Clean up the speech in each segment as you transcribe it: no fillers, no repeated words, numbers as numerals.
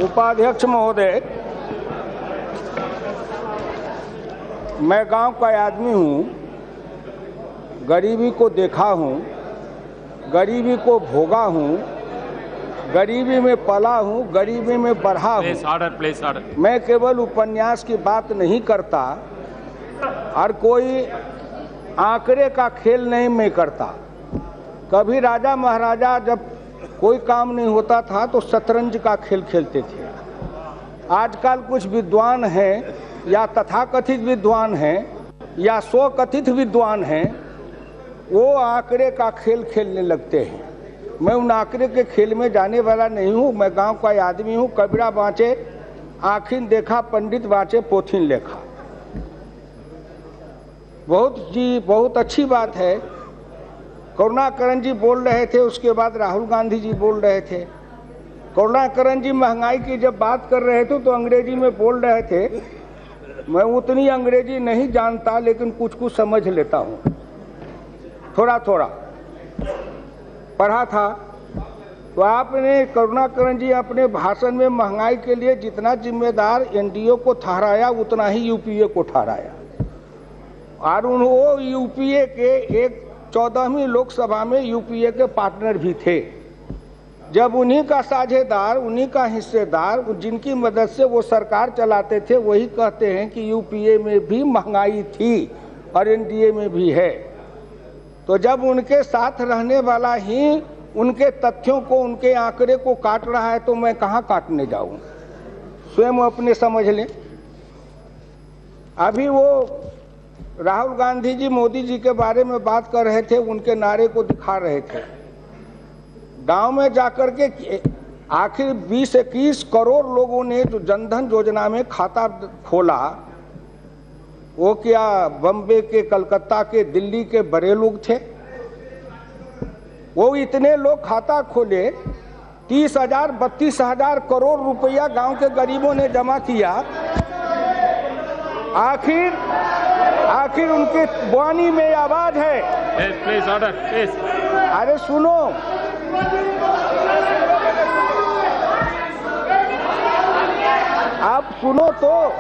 उपाध्यक्ष महोदय, मैं गांव का आदमी हूं, गरीबी को देखा हूं, गरीबी को भोगा हूं, गरीबी में पला हूं, गरीबी में बढ़ा हूं। मैं केवल उपन्यास की बात नहीं करता और कोई आंकड़े का खेल नहीं मैं करता। कभी राजा महाराजा जब कोई काम नहीं होता था तो शतरंज का खेल खेलते थे। आजकल कुछ विद्वान हैं या तथाकथित विद्वान हैं या स्वकथित विद्वान हैं, वो आंकड़े का खेल खेलने लगते हैं। मैं उन आंकड़े के खेल में जाने वाला नहीं हूँ। मैं गांव का आदमी हूँ। कबीरा बाँचे आँखिन देखा, पंडित बाँचे पोथीन लेखा। बहुत अच्छी बात है। करुणाकरण जी बोल रहे थे, उसके बाद राहुल गांधी जी बोल रहे थे। करुणाकरण जी महंगाई की जब बात कर रहे थे तो अंग्रेजी में बोल रहे थे। मैं उतनी अंग्रेजी नहीं जानता, लेकिन कुछ कुछ समझ लेता हूँ, थोड़ा थोड़ा पढ़ा था। तो आपने करुणाकरण जी अपने भाषण में महंगाई के लिए जितना जिम्मेदार एनडीए को ठहराया उतना ही यूपीए को ठहराया। और वो यूपीए के एक 14वीं लोकसभा में यूपीए के पार्टनर भी थे। जब उन्हीं का साझेदार, उन्हीं का हिस्सेदार, जिनकी मदद से वो सरकार चलाते थे, वही कहते हैं कि यूपीए में भी महंगाई थी और एनडीए में भी है। तो जब उनके साथ रहने वाला ही उनके तथ्यों को, उनके आंकड़े को काट रहा है तो मैं कहाँ काटने जाऊँ? स्वयं अपने समझ लें। अभी वो राहुल गांधी जी मोदी जी के बारे में बात कर रहे थे, उनके नारे को दिखा रहे थे। गांव में जाकर के आखिर 20-21 करोड़ लोगों ने जो जनधन योजना में खाता खोला, वो क्या बम्बे के, कलकत्ता के, दिल्ली के बड़े लोग थे? वो इतने लोग खाता खोले, 30,000 32,000 करोड़ रुपया गांव के गरीबों ने जमा किया। आखिर उनके वाणी में आवाज है। Please order, please. अरे सुनो, आप सुनो तो।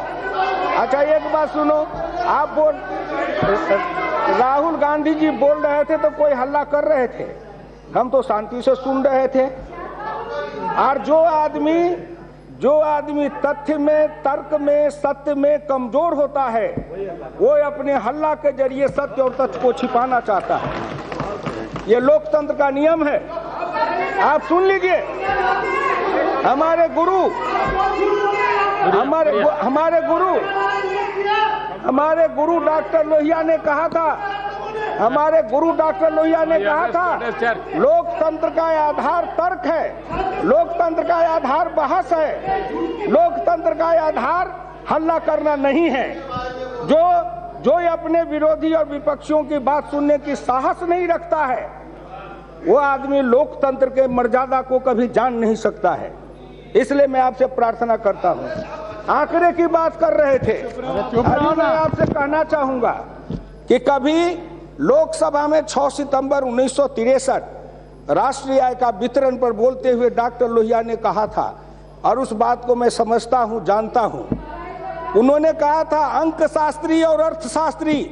अच्छा एक बात सुनो, आप राहुल गांधी जी बोल रहे थे तो कोई हल्ला कर रहे थे, हम तो शांति से सुन रहे थे। और जो आदमी तथ्य में, तर्क में, सत्य में कमजोर होता है, वो अपने हल्ला के जरिए सत्य और तथ्य को छिपाना चाहता है। ये लोकतंत्र का नियम है। आप सुन लीजिए, हमारे गुरु डॉक्टर लोहिया ने कहा था, लोकतंत्र का आधार तर्क है, लोकतंत्र का आधार बहस है, लोकतंत्र का आधार हल्ला करना नहीं है। जो अपने विरोधी और विपक्षियों की बात सुनने की साहस नहीं रखता है, वो आदमी लोकतंत्र के मर्यादा को कभी जान नहीं सकता है। इसलिए मैं आपसे प्रार्थना करता हूँ। आंकड़े की बात कर रहे थे, मैं आपसे कहना चाहूंगा कि कभी लोकसभा में 6 सितंबर 1963 राष्ट्रीय आय का वितरण पर बोलते हुए डॉक्टर लोहिया ने कहा था, और उस बात को मैं समझता हूं, जानता हूं। उन्होंने कहा था, अंकशास्त्री और अर्थशास्त्री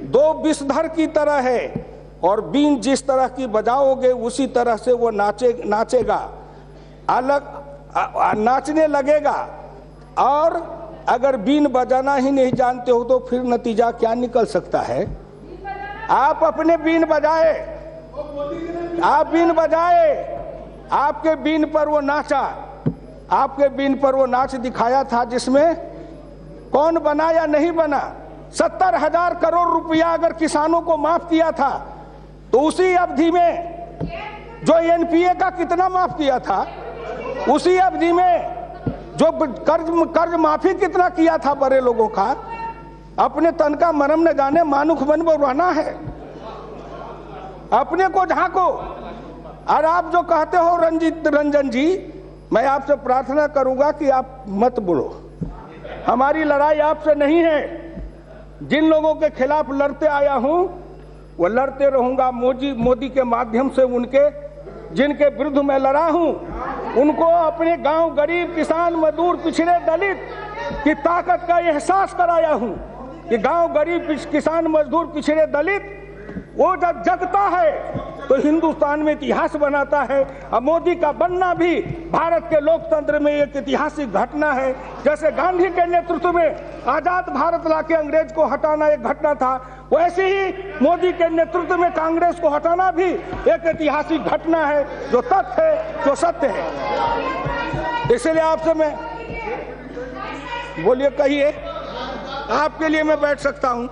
दो विषधर की तरह है, और बीन जिस तरह की बजाओगे उसी तरह से वो नाचेगा, नाचने लगेगा। और अगर बीन बजाना ही नहीं जानते हो तो फिर नतीजा क्या निकल सकता है? आप अपने बीन बजाए, आपके बीन पर वो नाचा, आपके बीन पर वो नाच दिखाया था, जिसमें कौन बना या नहीं बना। 70,000 करोड़ रुपया अगर किसानों को माफ किया था, तो उसी अवधि में जो एनपीए का कितना माफ किया था, उसी अवधि में जो कर्ज माफी कितना किया था बड़े लोगों का। अपने तन का मरम न जाने मानुख बन रहना है, अपने को झांको। और आप जो कहते हो रंजन जी, मैं आपसे प्रार्थना करूंगा कि आप मत बोलो। हमारी लड़ाई आपसे नहीं है। जिन लोगों के खिलाफ लड़ते आया हूं, वो लड़ते रहूंगा। मोदी के माध्यम से उनके जिनके विरुद्ध मैं लड़ा हूं, उनको अपने गांव गरीब किसान मजदूर पिछड़े दलित की ताकत का एहसास कराया हूं कि गांव गरीब किसान मजदूर पिछड़े दलित वो जब जगता है तो हिंदुस्तान में इतिहास बनाता है। अब मोदी का बनना भी भारत के लोकतंत्र में एक ऐतिहासिक घटना है। जैसे गांधी के नेतृत्व में आजाद भारत लाके अंग्रेज को हटाना एक घटना था, वैसे ही मोदी के नेतृत्व में कांग्रेस को हटाना भी एक ऐतिहासिक घटना है, जो तथ्य है, जो सत्य है। इसलिए आपसे मैं बोलिए, कहिए, आपके लिए मैं बैठ सकता हूं।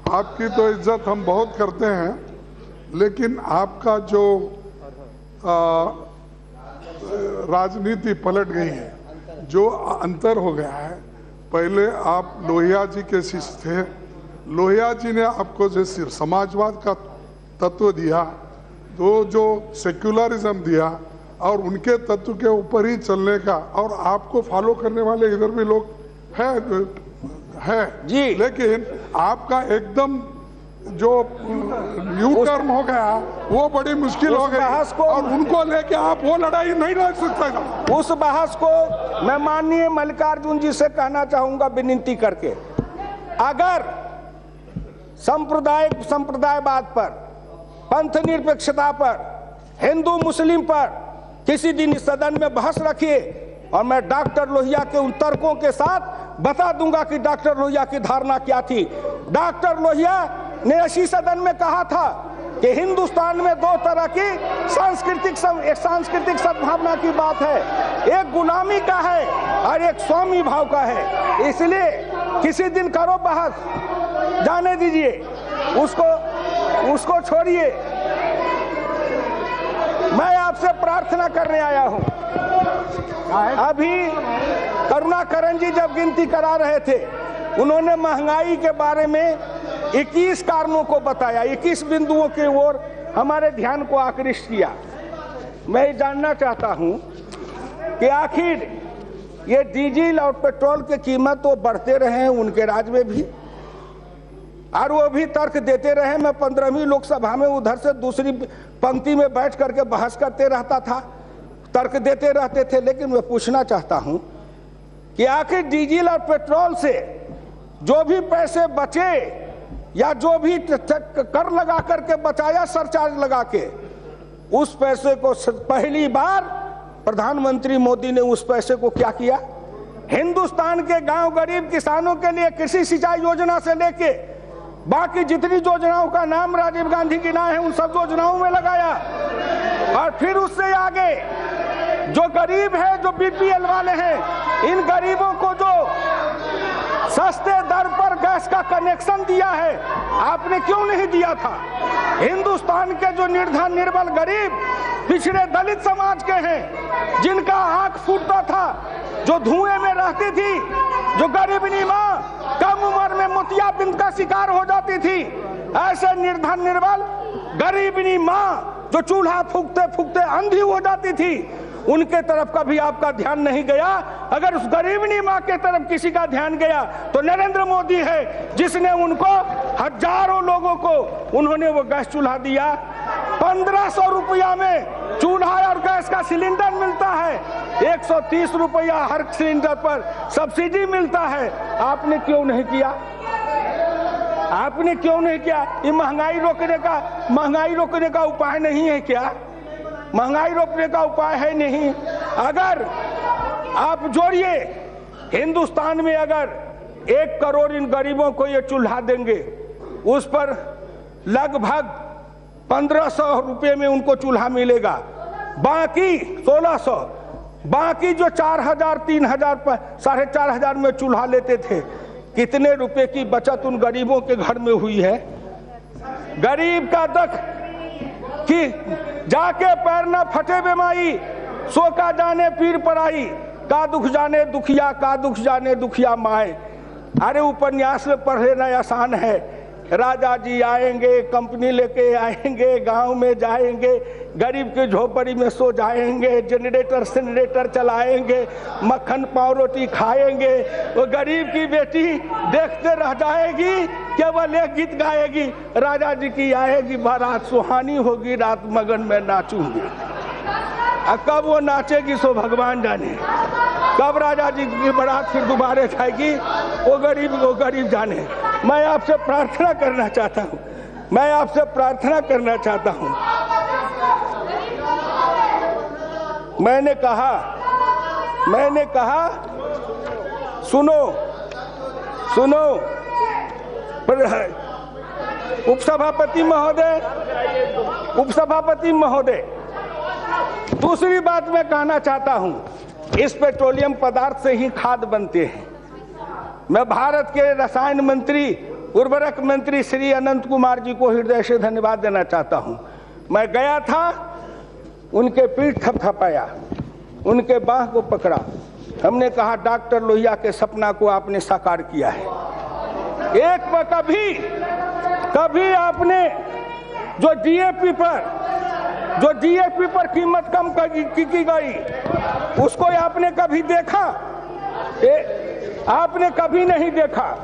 आपकी तो इज्जत हम बहुत करते हैं, लेकिन आपका जो राजनीति पलट गई है, जो अंतर हो गया है। पहले आप लोहिया जी के शिष्य थे, लोहिया जी ने आपको जैसे समाजवाद का तत्व दिया, तो जो सेक्युलरिज्म दिया और उनके तत्व के ऊपर ही चलने का, और आपको फॉलो करने वाले इधर भी लोग है जी। लेकिन आपका एकदम जो न्यू टर्म हो गया वो बड़ी मुश्किल हो गई, और उनको लेके आप वो लड़ाई नहीं लड़ सकते। उस बहस को मैं माननीय मल्लिकार्जुन जी से कहना चाहूंगा विनती करके, अगर संप्रदायवाद पर, पंथ निरपेक्षता पर, हिंदू मुस्लिम पर किसी दिन इस सदन में बहस रखिए, और मैं डॉक्टर लोहिया के उन तर्कों के साथ बता दूंगा कि डॉक्टर लोहिया की धारणा क्या थी। डॉक्टर लोहिया ने इसी सदन में कहा था कि हिंदुस्तान में दो तरह की सांस्कृतिक सद्भावना की बात है, एक गुलामी का है और एक स्वामी भाव का है। इसलिए किसी दिन करो बहस, जाने दीजिए, उसको छोड़िए। मैं आपसे प्रार्थना करने आया हूं। अभी करुणाकरण जी जब गिनती करा रहे थे, उन्होंने महंगाई के बारे में 21 कारणों को बताया, 21 बिंदुओं की ओर हमारे ध्यान को आकृष्ट किया। मैं जानना चाहता हूं कि आखिर ये डीजल और पेट्रोल की कीमत तो बढ़ते रहे हैं उनके राज में भी, और वो भी तर्क देते रहे। मैं 15वीं लोकसभा में उधर से दूसरी पंक्ति में बैठ करके बहस करते रहता था, तर्क देते रहते थे। लेकिन मैं पूछना चाहता हूं कि आखिर डीजल और पेट्रोल से जो भी पैसे बचे, या जो भी कर लगा करके बचाया, सरचार्ज लगा के, उस पैसे को पहली बार प्रधानमंत्री मोदी ने उस पैसे को क्या किया? हिंदुस्तान के गांव गरीब किसानों के लिए कृषि सिंचाई योजना से लेके बाकी जितनी योजनाओं का नाम राजीव गांधी की नाम है, उन सब योजनाओं में लगाया। और फिर उससे आगे जो गरीब है, जो बीपीएल वाले हैं, इन गरीबों को जो सस्ते दर पर गैस का कनेक्शन दिया है, आपने क्यों नहीं दिया था? हिंदुस्तान के जो निर्धन निर्बल गरीब पिछड़े दलित समाज के हैं, जिनका आंख फूटता था, जो धुएं में रहती थी, जो गरीबनी माँ कम उम्र में मोतियाबिंद का शिकार हो जाती थी, ऐसे निर्धन निर्बल गरीबनी माँ जो चूल्हा फूकते फूकते अंधी हो जाती थी, उनके तरफ कभी आपका ध्यान नहीं गया। अगर उस गरीबनी माँ के तरफ किसी का ध्यान गया तो नरेंद्र मोदी है, जिसने उनको हजारों लोगों को उन्होंने वो गैस चूल्हा दिया। 1500 रुपया में चूल्हा और गैस का सिलेंडर मिलता है, 130 रुपया हर सिलेंडर पर सब्सिडी मिलता है। आपने क्यों नहीं किया? आपने क्यों नहीं किया? ये महंगाई रोकने का उपाय नहीं है क्या? महंगाई रोकने का उपाय है नहीं। अगर आप जोड़िए, हिंदुस्तान में अगर 1 करोड़ इन गरीबों को ये चूल्हा देंगे, उस पर लगभग 1500 रुपये में उनको चूल्हा मिलेगा, बाकी 1600, बाकी जो 4000 3000 4500 में चूल्हा लेते थे, कितने रुपए की बचत उन गरीबों के घर में हुई है? गरीब का दुख कि जाके पैर न फटे बेमाई, सो का जाने पीर पराई, का दुख जाने दुखिया, का दुख जाने दुखिया माए। अरे उपन्यास में पढ़ लेना आसान है। राजा जी आएंगे, कंपनी लेके आएंगे, गांव में जाएंगे, गरीब की झोपड़ी में सो जाएंगे, जनरेटर चलाएंगे, मक्खन पाव रोटी खाएंगे। वो गरीब की बेटी देखते रह जाएगी, केवल एक गीत गाएगी, राजा जी की आएगी बारात, सुहानी होगी रात, मगन में नाचूंगी। कब वो नाचेगी सो भगवान जाने, कब राजा जी की बारात फिर दोबारा जाएगी वो गरीब जाने। मैं आपसे प्रार्थना करना चाहता हूँ, मैं आपसे प्रार्थना करना चाहता हूँ। मैंने कहा सुनो उपसभापति महोदय, दूसरी बात मैं कहना चाहता हूं, इस पेट्रोलियम पदार्थ से ही खाद बनते हैं। मैं भारत के रसायन मंत्री, उर्वरक मंत्री श्री अनंत कुमार जी को हृदय से धन्यवाद देना चाहता हूं। मैं गया था, उनके पीठ थपथपाया, उनके बाह को पकड़ा, हमने कहा डॉक्टर लोहिया के सपना को आपने साकार किया है। एक बार कभी आपने जो डीएपी पर कीमत कम की गई उसको आपने कभी देखा? आपने कभी नहीं देखा।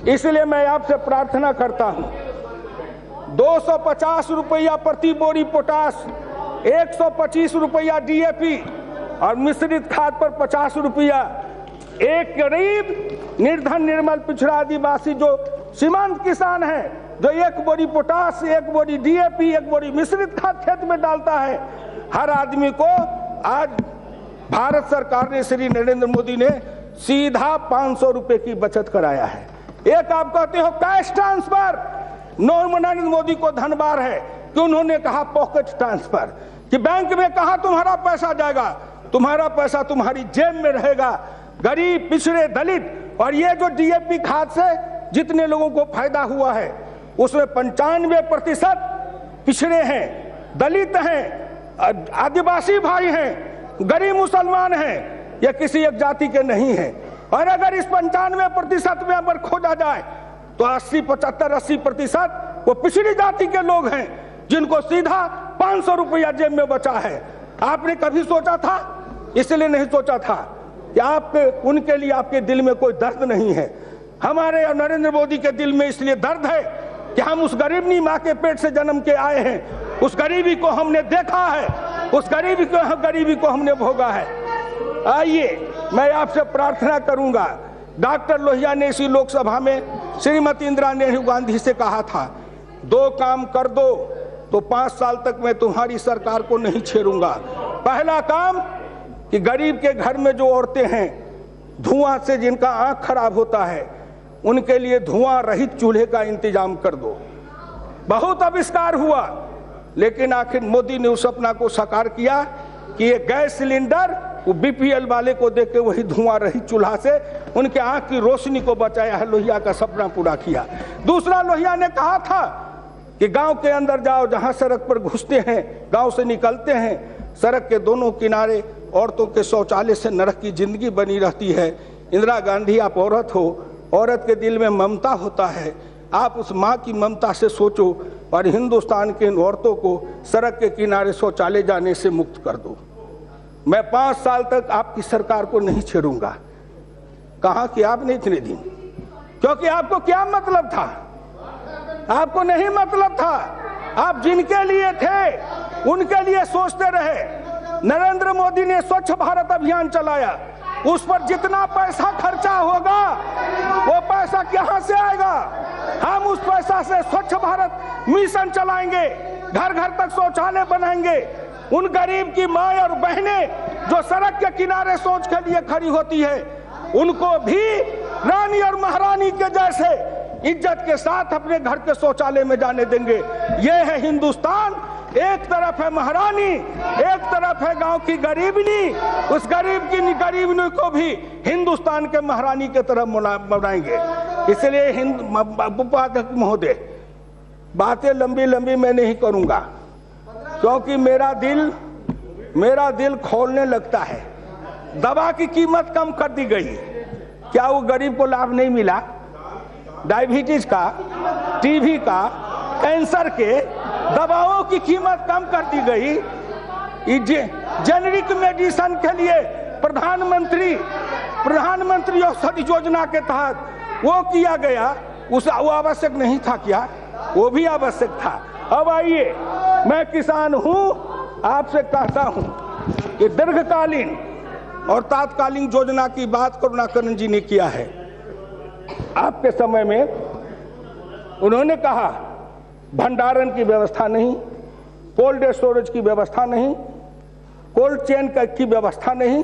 इसलिए मैं आपसे प्रार्थना करता हूं, 250 रुपया प्रति बोरी पोटास, 125 रुपया डीएपी और मिश्रित खाद पर 50 रुपया। एक गरीब निर्धन निर्मल पिछड़ा आदिवासी जो सीमांत किसान है, जो एक बोरी पोटास, एक बोरी डीएपी, एक बोरी मिश्रित खाद खेत में डालता है, हर आदमी को आज भारत सरकार ने, श्री नरेंद्र मोदी ने सीधा 500 रुपए की बचत कराया है। एक आप कहते हो कैश ट्रांसफर, नरेंद्र मोदी को धन्यवाद है कि उन्होंने कहा पॉकेट ट्रांसफर, कि बैंक में कहा तुम्हारा पैसा जाएगा, तुम्हारा पैसा तुम्हारी जेब में रहेगा। गरीब, पिछड़े, दलित, और ये जो डीएपी खाद से जितने लोगों को फायदा हुआ है उसमें 95% पिछड़े हैं, दलित हैं, आदिवासी भाई हैं, गरीब मुसलमान हैं, ये किसी एक जाति के नहीं हैं। और अगर इस 95% में अगर खोजा जाए तो 80-85% वो पिछड़ी जाति के लोग हैं जिनको सीधा 500 रुपया जेब में बचा है। आपने कभी सोचा था? इसलिए नहीं सोचा था कि उनके लिए आपके दिल में कोई दर्द नहीं है। हमारे और नरेंद्र मोदी के दिल में इसलिए दर्द है कि हम उस गरीबनी माँ के पेट से जन्म के आए हैं, उस गरीबी को हमने देखा है, उस गरीबी को हमने भोगा है। आइए, मैं आपसे प्रार्थना करूंगा, डॉक्टर लोहिया ने इसी लोकसभा में श्रीमती इंदिरा गांधी से कहा था, 2 काम कर दो तो 5 साल तक मैं तुम्हारी सरकार को नहीं छेड़ूंगा। पहला काम कि गरीब के घर में जो औरतें हैं, धुआं से जिनका आंख खराब होता है, उनके लिए धुआं रहित चूल्हे का इंतजाम कर दो। बहुत आविष्कार हुआ, लेकिन आखिर मोदी ने उस सपना को साकार किया कि ये गैस सिलेंडर वो बीपीएल वाले को देके वही धुआं रहित चूल्हा से उनके आंख की रोशनी को बचाया है। लोहिया का सपना पूरा किया। दूसरा, लोहिया ने कहा था कि गांव के अंदर जाओ, जहां सड़क पर घुसते हैं, गांव से निकलते हैं, सड़क के दोनों किनारे औरतों के शौचालय से नरक की जिंदगी बनी रहती है। इंदिरा गांधी, आप औरत हो, औरत के दिल में ममता होता है, आप उस माँ की ममता से सोचो और हिंदुस्तान के इन औरतों को सड़क के किनारे शौचालय जाने से मुक्त कर दो। मैं 5 साल तक आपकी सरकार को नहीं छेड़ूंगा। कहा कि आपने इतने दिन, क्योंकि आपको क्या मतलब था? आपको नहीं मतलब था। आप जिनके लिए थे उनके लिए सोचते रहे। नरेंद्र मोदी ने स्वच्छ भारत अभियान चलाया, उस पर जितना पैसा खर्चा होगा वो पैसा कहां से आएगा? हम उस पैसा से स्वच्छ भारत मिशन चलाएंगे, घर घर तक शौचालय बनाएंगे। उन गरीब की माँ और बहनें जो सड़क के किनारे शौच के लिए खड़ी होती है, उनको भी रानी और महारानी के जैसे इज्जत के साथ अपने घर के शौचालय में जाने देंगे। ये है हिंदुस्तान। एक तरफ है महारानी, एक तरफ है गांव की गरीबनी। उस गरीबनी को भी हिंदुस्तान के महारानी के तरफ बनाएंगे। इसलिए उपाध्यक्ष महोदय, बातें लंबी लंबी मैं नहीं करूंगा, क्योंकि मेरा दिल खोलने लगता है। दवा की कीमत कम कर दी गई, क्या वो गरीब को लाभ नहीं मिला? डायबिटीज का, टीबी का, कैंसर के दवाओं की कीमत कम कर दी गई। जेनरिक मेडिसिन के लिए प्रधानमंत्री औषधि योजना के तहत वो किया गया, वो आवश्यक नहीं था क्या? वो भी आवश्यक था। अब आइए, मैं किसान हूं, आपसे कहता हूं, कि दीर्घकालीन और तात्कालिक योजना की बात करुणाकरण जी ने किया है। आपके समय में उन्होंने कहा भंडारण की व्यवस्था नहीं, कोल्ड स्टोरेज की व्यवस्था नहीं, कोल्ड चेन की व्यवस्था नहीं।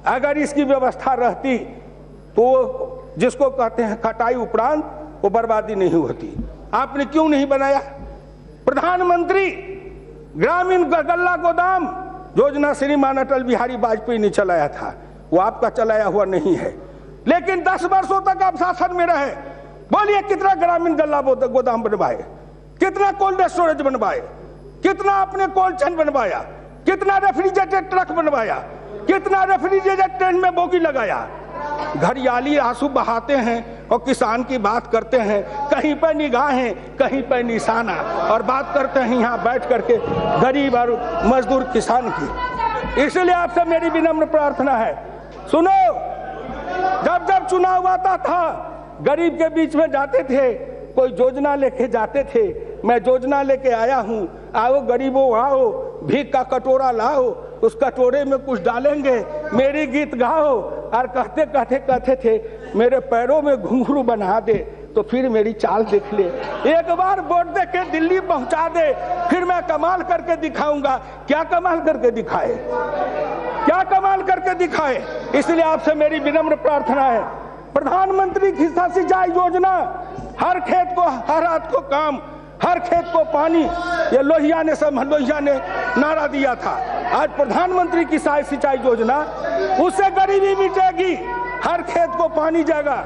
अगर इसकी व्यवस्था रहती तो जिसको कहते हैं कटाई उपरांत वो बर्बादी नहीं होती। आपने क्यों नहीं बनाया? प्रधानमंत्री ग्रामीण गल्ला गोदाम योजना श्रीमान अटल बिहारी वाजपेयी ने चलाया था, वो आपका चलाया हुआ नहीं है। लेकिन 10 वर्षों तक आप शासन में रहे, बोलिए कितना ग्रामीण गल्ला गोदाम बनवाए, कितना कोल्ड स्टोरेज बनवाए, कितना आपने कोल्ड चेन बनवाया, कितना रेफ्रिजरेटेड ट्रक बनवाया, कितना रेफ्रिजरेटेड ट्रेन में बोगी लगाया। घरियाली आंसू बहाते हैं और किसान की बात करते हैं, कहीं पर निगाहें कहीं पर निशाना, और बात करते हैं यहाँ बैठ करके गरीब और मजदूर किसान की। इसलिए आपसे मेरी विनम्र प्रार्थना है, सुनो, जब जब चुनाव आता था गरीब के बीच में जाते थे, कोई योजना लेके जाते थे, मैं योजना लेके आया हूँ, आओ गरीबों आओ, भीख का कटोरा लाओ, उस कटोरे में कुछ डालेंगे, मेरी गीत गाओ, और कहते कहते कहते थे मेरे पैरों में घुंघरू बना दे तो फिर मेरी चाल देख ले, एक बार वोट दे के दिल्ली पहुंचा दे, फिर मैं कमाल करके दिखाऊंगा। क्या कमाल करके दिखाए, क्या कमाल करके दिखाए? इसलिए आपसे मेरी विनम्र प्रार्थना है, प्रधानमंत्री किसान सिंचाई योजना, हर खेत को हर हाथ को काम, हर खेत को पानी, ये लोहिया ने नारा दिया था। आज प्रधानमंत्री की सिंचाई योजना, उससे गरीबी मिटेगी, हर खेत को पानी जाएगा,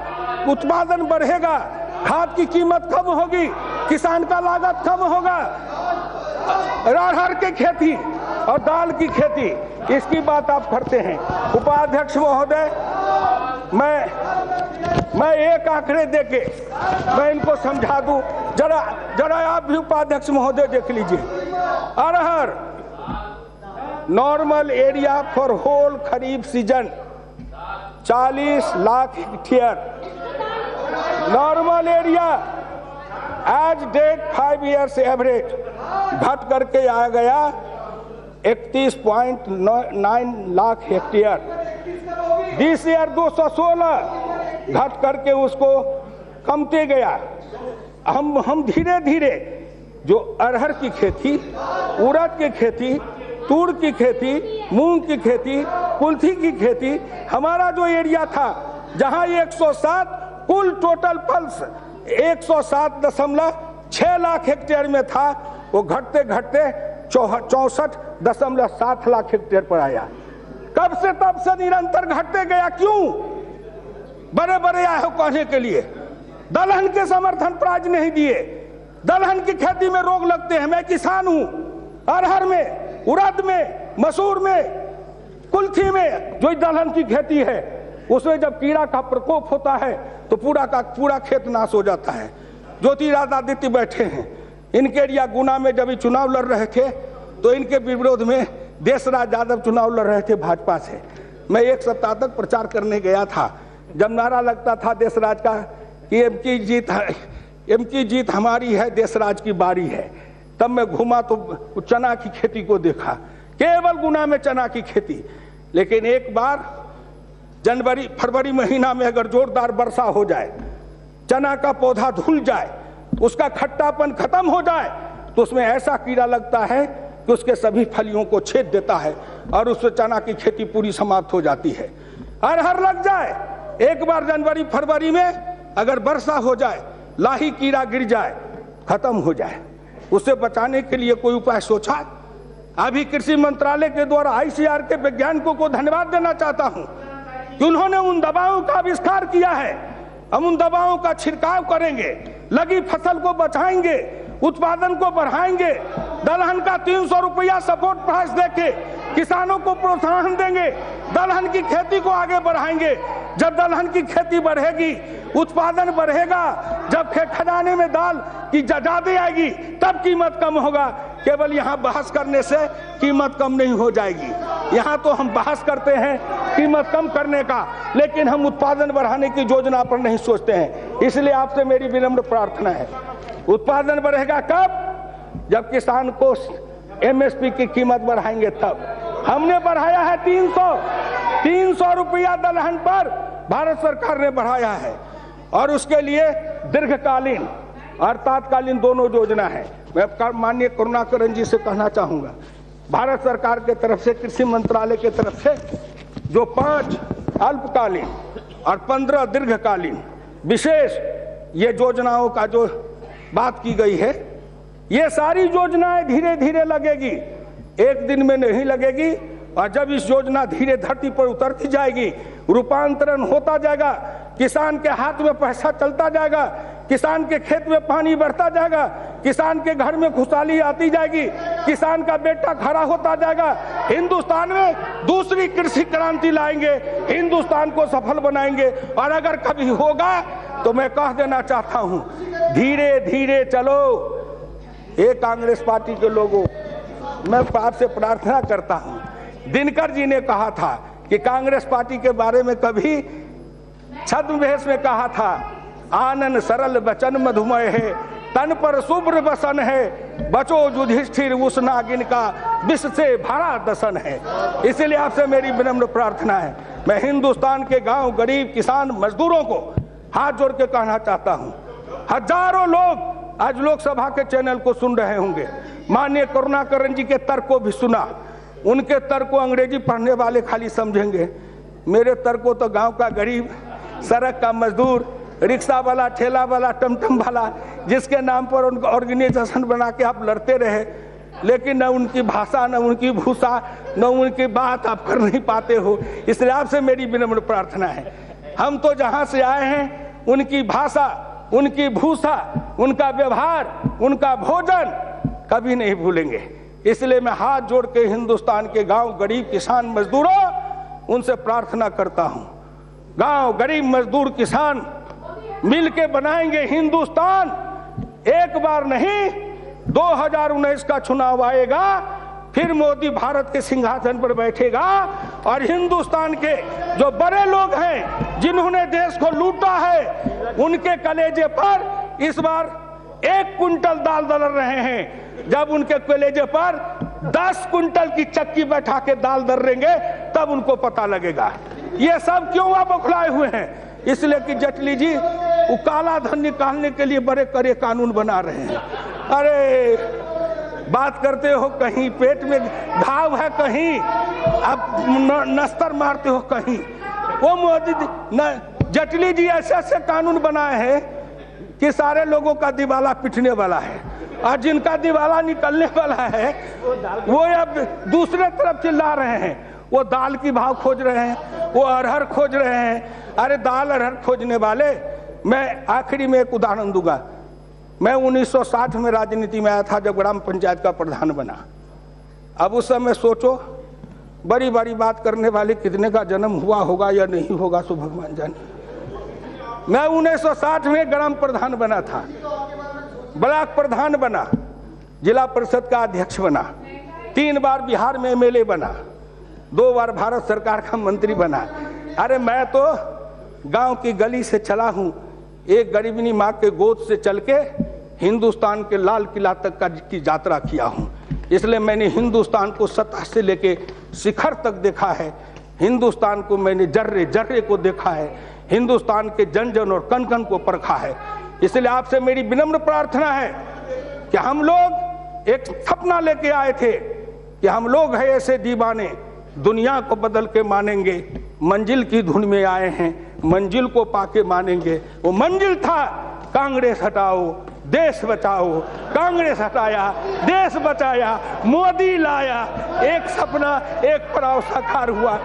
उत्पादन बढ़ेगा, खाद की कीमत कम होगी, किसान का लागत कम होगा, अरहर की खेती और दाल की खेती, इसकी बात आप करते हैं। उपाध्यक्ष महोदय, मैं एक आंकड़े देके मैं इनको समझा दूं, जरा आप भी उपाध्यक्ष महोदय देख लीजिए। अरहर नॉर्मल एरिया फॉर होल खरीफ season 40 lakh hectare, normal area as date 5 years average घट करके आ गया 31.9 लाख हेक्टेयर। दिस ईयर 216 घट करके उसको कमते गया। हम धीरे धीरे जो अरहर की खेती, उड़द की खेती, तूर की खेती, मूंग की खेती, कुल्थी की खेती, हमारा जो एरिया था जहां 107 कुल टोटल पल्स 107.6 लाख हेक्टेयर में था, वो घटते घटते 64.7 लाख हेक्टेयर पर आया। कब से तब से निरंतर घटते गया। क्यों? बड़े बड़े आए हो कहने के लिए, दलहन के समर्थन प्राइज नहीं दिए, दलहन की खेती में रोग लगते हैं। मैं किसान हूं, अरहर में, उड़द में, मसूर में, कुल्थी में जो दलहन की खेती है, उसमें जब कीड़ा का प्रकोप होता है तो पूरा का पूरा खेत नाश हो जाता है। ज्योतिरादित्य बैठे हैं, इनके एरिया गुना में जब चुनाव लड़ रहे थे तो इनके विरोध में देशराज यादव चुनाव लड़ रहे थे भाजपा से। मैं 1 सप्ताह तक प्रचार करने गया था। जब नारा लगता था देशराज का कि एम की जीत हमारी है, देशराज की बारी है, तब मैं घूमा तो चना की खेती को देखा, केवल गुना में चना की खेती। लेकिन एक बार जनवरी फरवरी महीना में अगर जोरदार वर्षा हो जाए, चना का पौधा धुल जाए, उसका खट्टापन खत्म हो जाए, तो उसमें ऐसा कीड़ा लगता है कि उसके सभी फलियों को छेद देता है और उससे चना की खेती पूरी समाप्त हो जाती है। अरहर लग जाए, एक बार जनवरी फरवरी में अगर वर्षा हो जाए, लाही कीड़ा गिर जाए, खत्म हो जाए। उसे बचाने के लिए कोई उपाय सोचा? अभी कृषि मंत्रालय के द्वारा ICAR के वैज्ञानिकों को धन्यवाद देना चाहता हूं कि उन्होंने उन दवाओं का आविष्कार किया है। हम उन दवाओं का छिड़काव करेंगे, लगी फसल को बचाएंगे, उत्पादन को बढ़ाएंगे, दलहन का 300 रुपया सपोर्ट प्राइस देके किसानों को प्रोत्साहन देंगे, दलहन की खेती को आगे बढ़ाएंगे। जब दलहन की खेती बढ़ेगी, उत्पादन बढ़ेगा, जब खजाने में दाल की ज्यादा आएगी, तब कीमत कम होगा। केवल यहाँ बहस करने से कीमत कम नहीं हो जाएगी। यहाँ तो हम बहस करते हैं कीमत कम करने का, लेकिन हम उत्पादन बढ़ाने की योजना पर नहीं सोचते हैं। इसलिए आपसे मेरी विनम्र प्रार्थना है, उत्पादन बढ़ेगा कब? जब किसान को MSP की कीमत बढ़ाएंगे तब। हमने बढ़ाया है 300 रुपया दलहन पर भारत सरकार ने बढ़ाया है, और उसके लिए दीर्घकालीन और तात्कालीन दोनों योजना है। मैं माननीय करुणाकरण जी से कहना चाहूँगा, भारत सरकार के तरफ से, कृषि मंत्रालय के तरफ से जो 5 अल्पकालीन और 15 दीर्घकालीन विशेष ये योजनाओं का जो बात की गई है, ये सारी योजनाएं धीरे धीरे लगेगी, एक दिन में नहीं लगेगी। और जब इस योजना धीरे धरती पर उतरती जाएगी, रूपांतरण होता जाएगा, किसान के हाथ में पैसा चलता जाएगा, किसान के खेत में पानी बढ़ता जाएगा, किसान के घर में खुशहाली आती जाएगी, किसान का बेटा खड़ा होता जाएगा, हिंदुस्तान में दूसरी कृषि क्रांति लाएंगे, हिंदुस्तान को सफल बनाएंगे। और अगर कभी होगा तो मैं कह देना चाहता हूं, धीरे धीरे चलो। ये कांग्रेस पार्टी के लोगों, मैं आपसे प्रार्थना करता हूं, दिनकर जी ने कहा था कि कांग्रेस पार्टी के बारे में कभी छद्मवेश में कहा था, आनन सरल बचन मधुमय है, तन पर शुभ्र बसन है, बचो युधिष्ठिर उस नागिन का विष से भरा दसन है। इसलिए आपसे मेरी विनम्र प्रार्थना है, मैं हिंदुस्तान के गांव, गरीब, किसान, मजदूरों को हाथ जोड़ के कहना चाहता हूं, हजारों लोग आज लोकसभा के चैनल को सुन रहे होंगे, माननीय करुणाकरण जी के तर्क को भी सुना। उनके तर्क को अंग्रेजी पढ़ने वाले खाली समझेंगे, मेरे तर्क को तो गांव का गरीब, सड़क का मजदूर, रिक्शा वाला, ठेला वाला, टमटम वाला, जिसके नाम पर उनका ऑर्गेनाइजेशन बना के आप लड़ते रहे, लेकिन न उनकी भाषा, न उनकी भूषा, न उनकी बात आप कर नहीं पाते हो। इसलिए आपसे मेरी विनम्र प्रार्थना है, हम तो जहाँ से आए हैं उनकी भाषा, उनकी भूषा, उनका व्यवहार, उनका भोजन कभी नहीं भूलेंगे। इसलिए मैं हाथ जोड़ के हिंदुस्तान के गांव, गरीब, किसान, मजदूरों, उनसे प्रार्थना करता हूं, गांव, गरीब, मजदूर, किसान मिलके बनाएंगे हिंदुस्तान। एक बार नहीं, 2019 का चुनाव आएगा, फिर मोदी भारत के सिंहासन पर बैठेगा और हिंदुस्तान के जो बड़े लोग हैं, जिन्होंने देश को लूटा है, उनके कलेजे पर इस बार 1 कुंटल दाल दल रहे हैं। जब उनके कलेजे पर 10 कुंटल की चक्की बैठा के दाल दर्रेंगे, तब उनको पता लगेगा। ये सब क्यों आप बौखलाए हुए हैं? इसलिए कि जेटली जी वो काला धन निकालने के लिए बड़े कड़े कानून बना रहे हैं। अरे बात करते हो, कहीं पेट में घाव है, कहीं आप नस्तर मारते हो, कहीं वो मोदी जेटली जी ऐसे ऐसे कानून बनाए हैं कि सारे लोगों का दिवाला पिटने वाला है, और जिनका दिवाला निकलने वाला है वो अब दूसरे तरफ चिल्ला रहे हैं। वो दाल की भाव खोज रहे हैं, वो अरहर खोज रहे हैं। अरे दाल अरहर खोजने वाले, मैं आखिरी में एक उदाहरण दूंगा। मैं 1960 में राजनीति में आया था, जब ग्राम पंचायत का प्रधान बना। अब उस समय सोचो, बड़ी बड़ी बात करने वाले कितने का जन्म हुआ होगा या नहीं होगा, सो भगवान जाने। मैं 1960 में ग्राम प्रधान बना था, ब्लॉक प्रधान बना, जिला परिषद का अध्यक्ष बना, 3 बार बिहार में एमएलए बना, 2 बार भारत सरकार का मंत्री बना। अरे मैं तो गांव की गली से चला हूं, एक गरीबनी माँ के गोद से चल के हिंदुस्तान के लाल किला तक की यात्रा किया हूं। इसलिए मैंने हिंदुस्तान को सतह से लेके शिखर तक देखा है, हिंदुस्तान को मैंने जर्रे जर्रे को देखा है, हिंदुस्तान के जन जन और कण कण को परखा है। इसलिए आपसे मेरी विनम्र प्रार्थना है कि हम लोग एक सपना लेके आए थे कि हम लोग हैं ऐसे दीवाने, दुनिया को बदल के मानेंगे, मंजिल की धुन में आए हैं, मंजिल को पाके मानेंगे। वो मंजिल था कांग्रेस हटाओ देश बचाओ, कांग्रेस हटाया देश बचाया, मोदी लाया, एक सपना एक पड़ाव साकार हुआ।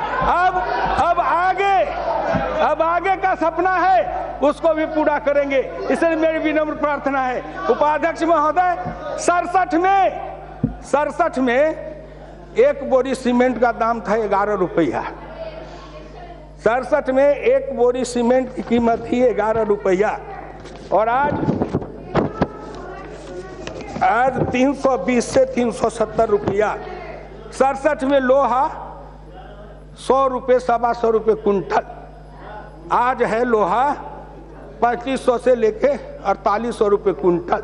अब आगे का सपना है, उसको भी पूरा करेंगे। इसलिए मेरी विनम्र प्रार्थना है उपाध्यक्ष महोदय, 67 में एक बोरी सीमेंट का दाम था 11 रुपया। 67 में एक बोरी सीमेंट की कीमत थी 11 रुपया, और आज 320 से 370 रुपया। 67 में लोहा 100 रुपये 125 रुपये कुंटल, आज है लोहा 3500 से लेके 4800 रुपये कुंटल।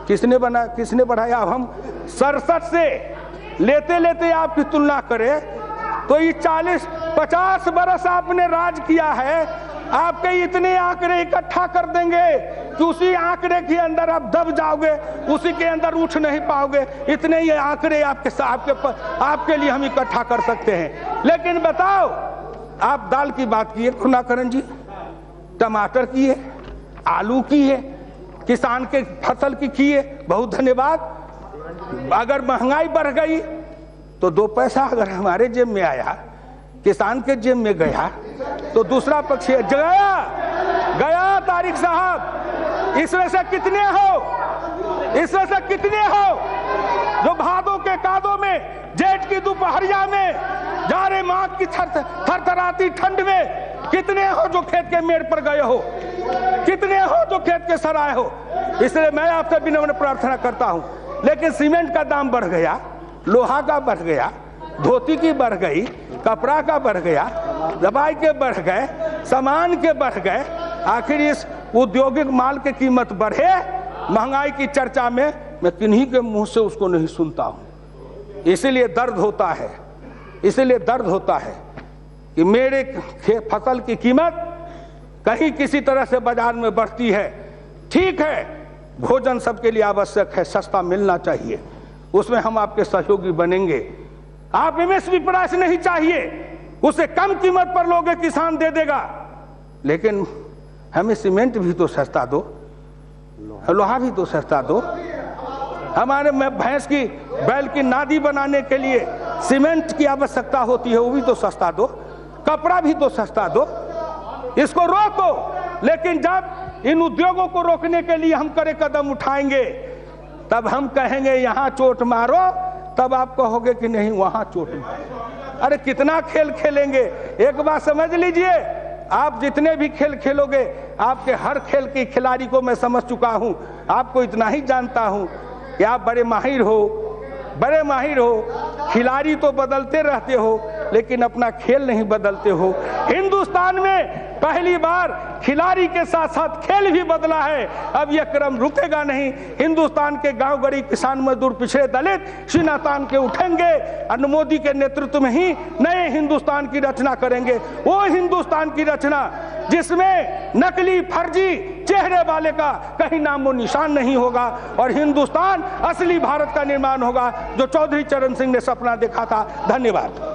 किसने बढ़ाया? हम 67 से लेते लेते आपकी तुलना करें तो ये 40-50 बरस आपने राज किया है, आपके इतने आंकड़े इकट्ठा कर देंगे कि उसी आंकड़े के अंदर आप दब जाओगे, उसी के अंदर उठ नहीं पाओगे। इतने ही आंकड़े आपके लिए हम इकट्ठा कर सकते हैं। लेकिन बताओ, आप दाल की बात किए करुणाकरण जी, टमाटर की है, आलू की है, किसान के फसल की है, बहुत धन्यवाद। अगर महंगाई बढ़ गई तो 2 पैसा अगर हमारे जेब में आया, किसान के जेब में गया, तो दूसरा पक्ष गया तारिक साहब। इसमें से कितने हो जो भादों के कादों में, जेठ की दोपहरिया में, जाड़े माह की थरथराती ठंड में कितने हो जो खेत के मेड़ पर गए हो, कितने हो जो खेत के सराय हो। इसलिए मैं आपसे विनम्र प्रार्थना करता हूं। लेकिन सीमेंट का दाम बढ़ गया, लोहा का बढ़ गया, धोती की बढ़ गई, कपड़ा का बढ़ गया, दवाई के बढ़ गए, सामान के बढ़ गए, आखिर इस औद्योगिक माल की कीमत बढ़े, महंगाई की चर्चा में मैं किन्हीं के मुंह से उसको नहीं सुनता हूं। इसीलिए दर्द होता है कि मेरे फसल की कीमत कहीं किसी तरह से बाजार में बढ़ती है। ठीक है, भोजन सबके लिए आवश्यक है, सस्ता मिलना चाहिए, उसमें हम आपके सहयोगी बनेंगे। आप एमएसपी प्राइस नहीं चाहिए, उसे कम कीमत पर लोगे, किसान दे देगा, लेकिन हमें सीमेंट भी तो सस्ता दो, लोहा भी तो सस्ता दो। हमारे में भैंस की बैल की नादी बनाने के लिए सीमेंट की आवश्यकता होती है, वो भी तो सस्ता दो, कपड़ा भी तो सस्ता दो। इसको रोको। लेकिन जब इन उद्योगों को रोकने के लिए हम कड़े कदम उठाएंगे, तब हम कहेंगे यहां चोट मारो, तब आप कहोगे कि नहीं वहां चोट मारो। अरे कितना खेल खेलेंगे। एक बात समझ लीजिए, आप जितने भी खेल खेलोगे, आपके हर खेल के खिलाड़ी को मैं समझ चुका हूं। आपको इतना ही जानता हूं कि आप बड़े माहिर हो, खिलाड़ी तो बदलते रहते हो, लेकिन अपना खेल नहीं बदलते हो। हिंदुस्तान में पहली बार खिलाड़ी के साथ साथ खेल भी बदला है। अब यह क्रम रुकेगा नहीं। हिंदुस्तान के गांव गरीब, किसान, मजदूर, पिछड़े, दलित सीना तान के उठेंगे और मोदी के नेतृत्व में ही नए हिंदुस्तान की रचना करेंगे। वो हिंदुस्तान की रचना जिसमें नकली, फर्जी चेहरे वाले का कहीं नामो निशान नहीं होगा, और हिंदुस्तान असली भारत का निर्माण होगा, जो चौधरी चरण सिंह ने सपना देखा था। धन्यवाद।